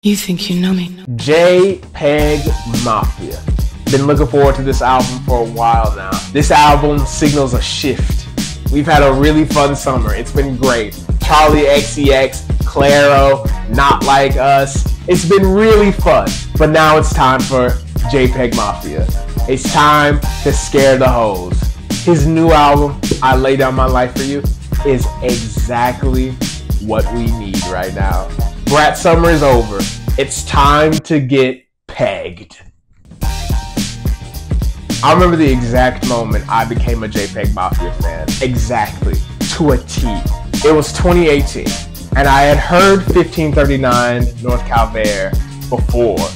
You think you know me? JPEGMAFIA. Been looking forward to this album for a while now. This album signals a shift. We've had a really fun summer. It's been great. Charlie XCX, Claro, Not Like Us. It's been really fun. But now it's time for JPEGMAFIA. It's time to scare the hoes. His new album, I Lay Down My Life For You, is exactly what we need right now. Brat summer is over. It's time to get pegged. I remember the exact moment I became a JPEGMAFIA fan. Exactly. To a T. It was 2018, and I had heard 1539 North Calvaire before,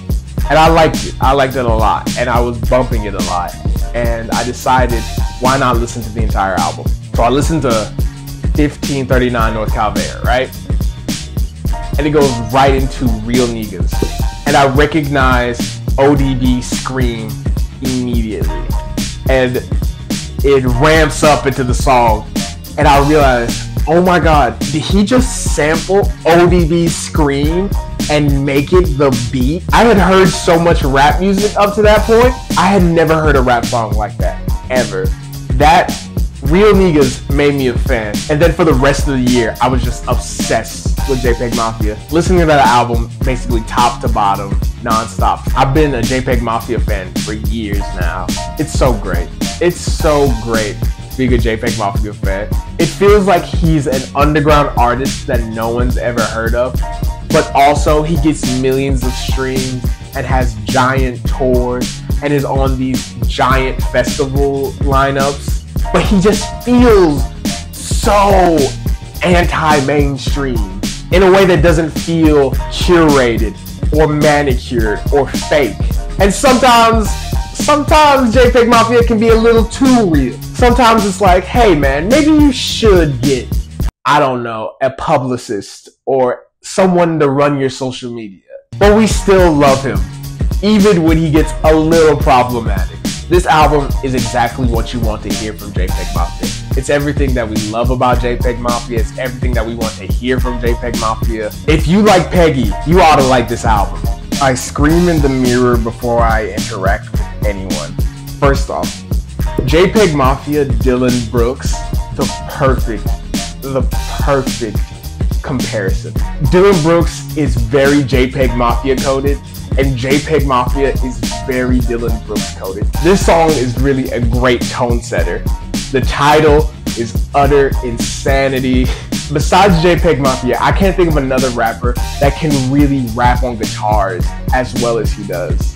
and I liked it. I liked it a lot, and I was bumping it a lot, and I decided, why not listen to the entire album? So I listened to 1539 North Calvaire, right? And it goes right into Real Niggas, and I recognized ODB Scream immediately, and it ramps up into the song, and I realized, oh my god, did he just sample ODB Scream and make it the beat? I had heard so much rap music up to that point. I had never heard a rap song like that, ever. That Real Niggas made me a fan, and then for the rest of the year, I was just obsessed with JPEGMAFIA. Listening to that album, basically top to bottom, non-stop. I've been a JPEGMAFIA fan for years now. It's so great. It's so great being a JPEGMAFIA fan. It feels like he's an underground artist that no one's ever heard of, but also he gets millions of streams and has giant tours and is on these giant festival lineups. But he just feels so anti-mainstream in a way that doesn't feel curated or manicured or fake. And sometimes JPEGMAFIA can be a little too real. Sometimes it's like, hey man, maybe you should get, I don't know, a publicist or someone to run your social media. But we still love him, even when he gets a little problematic. This album is exactly what you want to hear from JPEGMAFIA. It's everything that we love about JPEGMAFIA. It's everything that we want to hear from JPEGMAFIA. If you like Peggy, you ought to like this album. I scream in the mirror before I interact with anyone. First off, JPEGMAFIA, Dylan Brooks, the perfect comparison. Dylan Brooks is very JPEGMAFIA coded, and JPEGMAFIA is very Dylan Brooks coded. This song is really a great tone setter. The title is utter insanity. Besides JPEGMAFIA, I can't think of another rapper that can really rap on guitars as well as he does.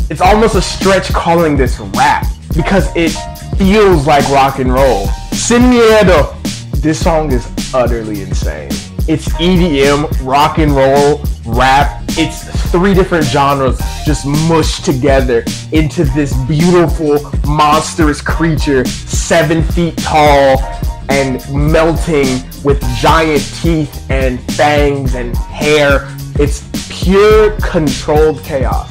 It's almost a stretch calling this rap because it feels like rock and roll. Sin Miedo. This song is utterly insane. It's EDM, rock and roll, rap. It's three different genres just mushed together into this beautiful, monstrous creature, 7 feet tall and melting with giant teeth and fangs and hair. It's pure controlled chaos.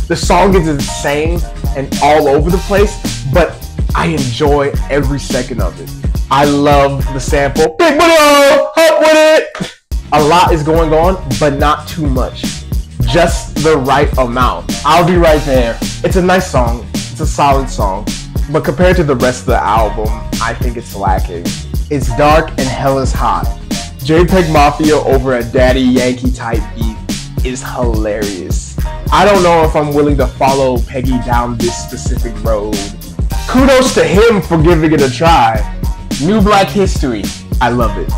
The song is insane and all over the place, but I enjoy every second of it. I love the sample. Big money, hot with it. A lot is going on, but not too much. Just the right amount. I'll be right there. It's a nice song. It's a solid song. But compared to the rest of the album, I think it's lacking. It's dark and hell is hot. JPEGMAFIA over a Daddy Yankee type beat is hilarious. I don't know if I'm willing to follow Peggy down this specific road. Kudos to him for giving it a try. New Black History. I love it.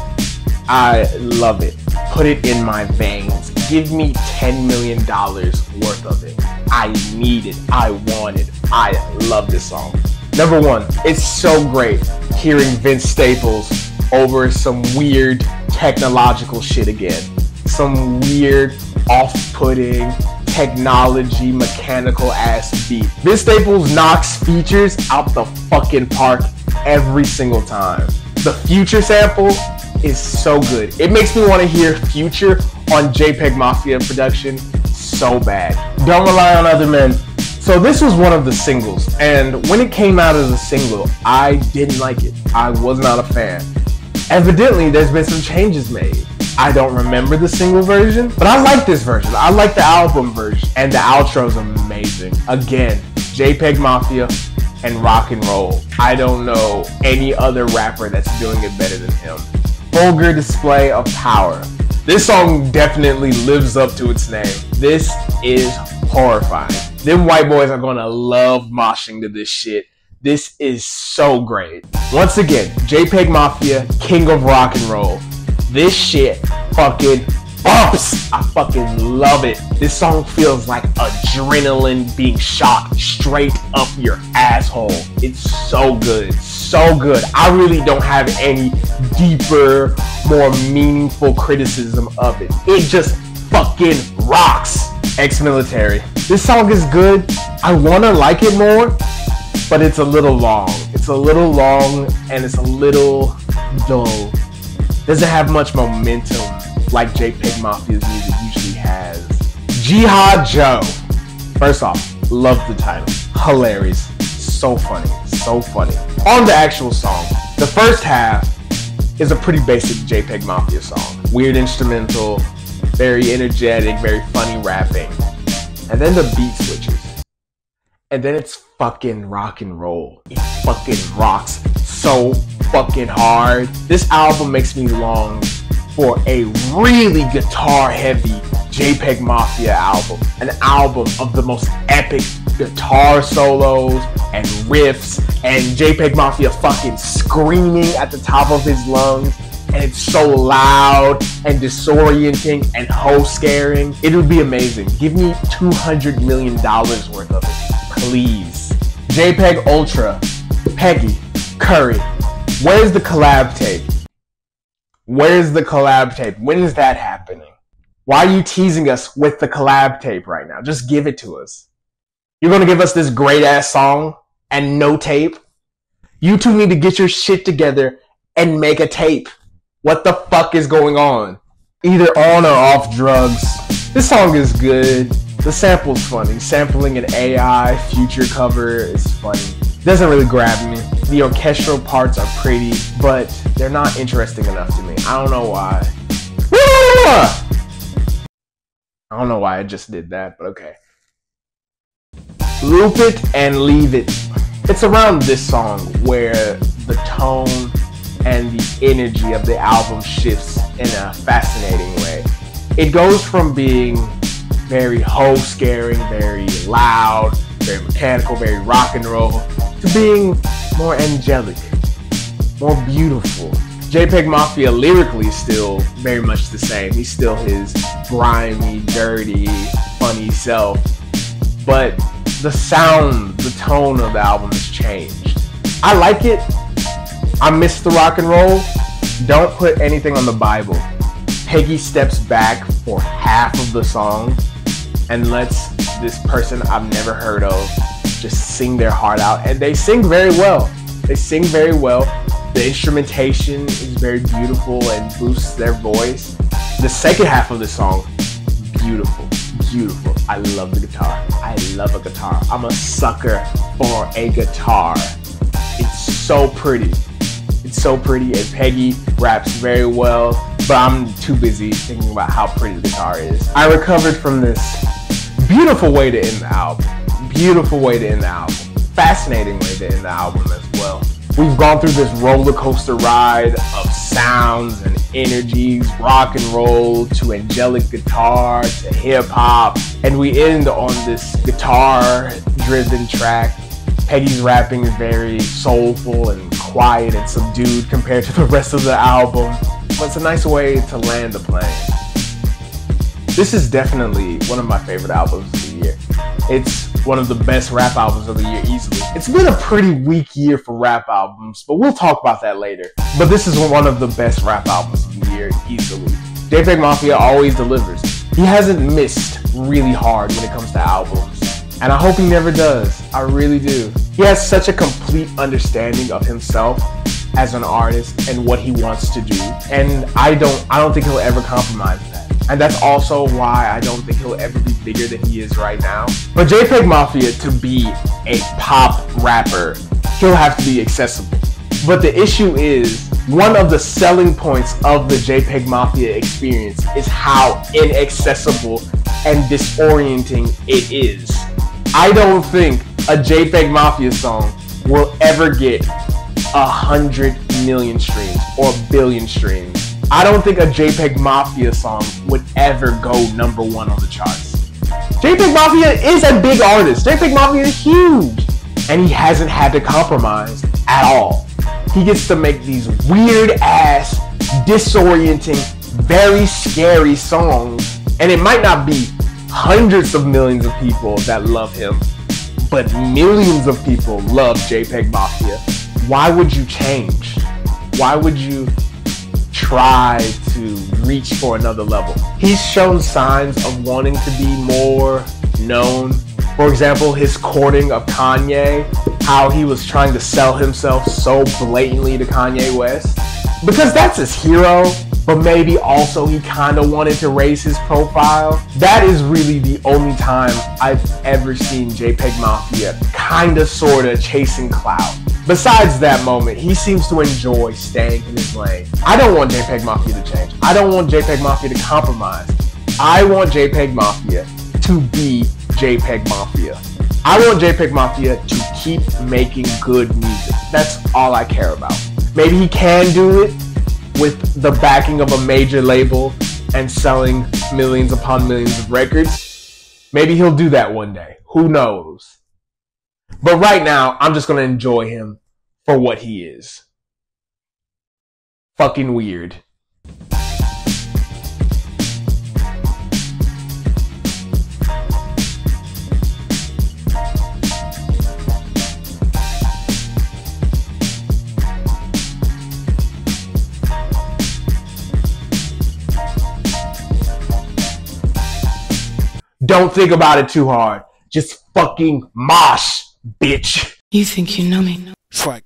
I love it. Put it in my veins. Give me $10 million worth of it. I need it. I want it. I love this song. Number one, it's so great hearing Vince Staples over some weird technological shit again. Some weird, off-putting, technology, mechanical ass beat. Vince Staples knocks features out the fucking park every single time. The Future sample is so good. It makes me want to hear Future on JPEGMAFIA production so bad. Don't rely on other men. So this was one of the singles, and when it came out as a single, I didn't like it. I was not a fan. Evidently, there's been some changes made. I don't remember the single version, but I like this version. I like the album version, and the outro's amazing. Again, JPEGMAFIA and rock and roll. I don't know any other rapper that's doing it better than him. Vulgar display of power. This song definitely lives up to its name. This is horrifying. Them white boys are gonna love moshing to this shit. This is so great. Once again, JPEGMAFIA, king of rock and roll. This shit fucking bumps. I fucking love it. This song feels like adrenaline being shot straight up your asshole. It's so good, so good. I really don't have any deeper, more meaningful criticism of it. It just fucking rocks. Ex-military. This song is good. I wanna like it more, but it's a little long. It's a little long and it's a little dull. Doesn't have much momentum like JPEGMAFIA's music usually has. Jihad Joe. First off, love the title. Hilarious. So funny. So funny. On the actual song, the first half is a pretty basic JPEGMAFIA song. Weird instrumental, very energetic, very funny rapping. And then the beat switches. And then it's fucking rock and roll. It fucking rocks so fucking hard. This album makes me long for a really guitar heavy JPEGMAFIA album. An album of the most epic guitar solos and riffs and JPEGMAFIA fucking screaming at the top of his lungs. And it's so loud and disorienting and hoe-scaring. It would be amazing. Give me $200 million worth of it, please. JPEG Ultra, Peggy, Curry. Where's the collab tape? Where's the collab tape? When is that happening? Why are you teasing us with the collab tape right now? Just give it to us. You're gonna give us this great ass song and no tape? You two need to get your shit together and make a tape. What the fuck is going on? Either on or off drugs. This song is good. The sample's funny. Sampling an AI future cover is funny. Doesn't really grab me. The orchestral parts are pretty, but they're not interesting enough to me. I don't know why. I don't know why I just did that, but okay. Loop It and Leave It. It's around this song where the tone and the energy of the album shifts in a fascinating way. It goes from being very hoe-scaring, very loud, very mechanical, very rock and roll, to being more angelic, more beautiful. JPEGMAFIA lyrically is still very much the same. He's still his grimy, dirty, funny self. But the sound, the tone of the album has changed. I like it. I miss the rock and roll. Don't put anything on the Bible. Peggy steps back for half of the song and lets this person I've never heard of just sing their heart out. And they sing very well. They sing very well. The instrumentation is very beautiful and boosts their voice. The second half of the song, beautiful, beautiful. I love the guitar. I love a guitar. I'm a sucker for a guitar. It's so pretty. It's so pretty, and Peggy raps very well, but I'm too busy thinking about how pretty the guitar is. I recovered from this beautiful way to end the album. Beautiful way to end the album. Fascinating way to end the album as well. We've gone through this roller coaster ride of sounds and energies, rock and roll to angelic guitar to hip hop, and we end on this guitar driven track. Peggy's rapping is very soulful and quiet and subdued compared to the rest of the album, but it's a nice way to land the plane. This is definitely one of my favorite albums of the year. It's one of the best rap albums of the year easily. It's been a pretty weak year for rap albums, but we'll talk about that later. But this is one of the best rap albums of the year easily. JPEGMAFIA always delivers. He hasn't missed really hard when it comes to albums. And I hope he never does. I really do. He has such a complete understanding of himself as an artist and what he wants to do. And I don't think he'll ever compromise that. And that's also why I don't think he'll ever be bigger than he is right now. For JPEGMAFIA to be a pop rapper, he'll have to be accessible. But the issue is, One of the selling points of the JPEGMAFIA experience is how inaccessible and disorienting it is. I don't think a JPEGMAFIA song will ever get 100 million streams or a billion streams. I don't think a JPEGMAFIA song would ever go #1 on the charts. JPEGMAFIA is a big artist. JPEGMAFIA is huge. And he hasn't had to compromise at all. He gets to make these weird ass, disorienting, very scary songs. And it might not be hundreds of millions of people that love him, but millions of people love JPEGMAFIA. Why would you change? Why would you try to reach for another level? He's shown signs of wanting to be more known. For example, his courting of Kanye, how he was trying to sell himself so blatantly to Kanye West. Because that's his hero, but maybe also he kind of wanted to raise his profile. That is really the only time I've ever seen JPEGMAFIA kind of sort of chasing clout. Besides that moment, he seems to enjoy staying in his lane. I don't want JPEGMAFIA to change. I don't want JPEGMAFIA to compromise. I want JPEGMAFIA to be JPEGMAFIA. I want JPEGMAFIA to keep making good music. That's all I care about. Maybe he can do it with the backing of a major label and selling millions upon millions of records. Maybe he'll do that one day. Who knows? But right now, I'm just gonna enjoy him for what he is. Fucking weird. Don't think about it too hard. Just fucking mosh, bitch. You think you know me? Frank.